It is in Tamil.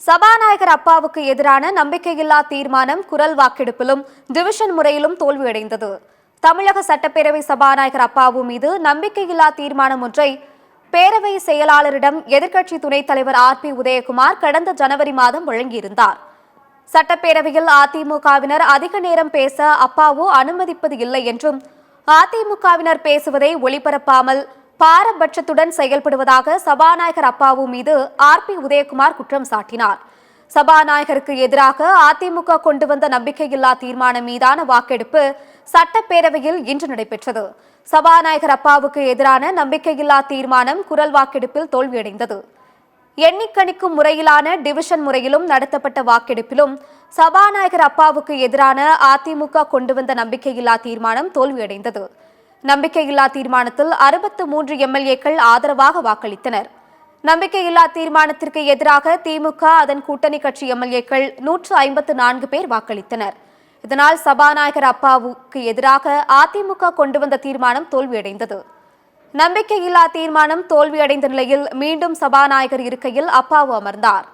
சபாநாயகர் அப்பாவுக்கு எதிரான நம்பிக்கையில்லா தீர்மானம் குரல் வாக்கெடுப்பிலும் டிவிஷன் முறையிலும் தோல்வியடைந்தது. தமிழக சட்டப்பேரவை சபாநாயகர் அப்பாவு மீது நம்பிக்கையில்லா தீர்மானம் ஒன்றை பேரவை செயலாளரிடம் எதிர்க்கட்சி துணைத் தலைவர் ஆர்.பி. உதயகுமார் கடந்த ஜனவரி மாதம் வழங்கியிருந்தார். சட்டப்பேரவையில் அதிமுகவினர் அதிக நேரம் பேச அப்பாவு அனுமதிப்பது இல்லை என்றும், அதிமுகவினர் பேசுவதை ஒளிபரப்பாமல் பாரபட்சத்துடன் செயல்படுவதாக சபாநாயகர் அப்பாவு மீது ஆர்.பி. உதயகுமார் குற்றம் சாட்டினார். சபாநாயகருக்கு எதிராக அதிமுக கொண்டு வந்த நம்பிக்கையில்லா தீர்மானம் மீதான வாக்கெடுப்பு சட்டப்பேரவையில் இன்று நடைபெற்றது. சபாநாயகர் அப்பாவுக்கு எதிரான நம்பிக்கையில்லா தீர்மானம் குரல் வாக்கெடுப்பில் தோல்வியடைந்தது. எண்ணிக்கணிக்கும் முறையிலான டிவிஷன் முறையிலும் நடத்தப்பட்ட வாக்கெடுப்பிலும் சபாநாயகர் அப்பாவுக்கு எதிரான அதிமுக கொண்டு வந்த நம்பிக்கையில்லா தீர்மானம் தோல்வியடைந்தது. நம்பிக்கையில்லா தீர்மானத்தில் 63 எம்எல்ஏக்கள் ஆதரவாக வாக்களித்தனர். நம்பிக்கையில்லா தீர்மானத்திற்கு எதிராக திமுக அதன் கூட்டணி கட்சி எம்எல்ஏக்கள் 154 பேர் வாக்களித்தனர். இதனால் சபாநாயகர் அப்பாவுக்கு எதிராக அதிமுக கொண்டு வந்த தீர்மானம் தோல்வியடைந்தது. நம்பிக்கையில்லா தீர்மானம் தோல்வியடைந்த நிலையில் மீண்டும் சபாநாயகர் இருக்கையில் அப்பாவு அமர்ந்தார்.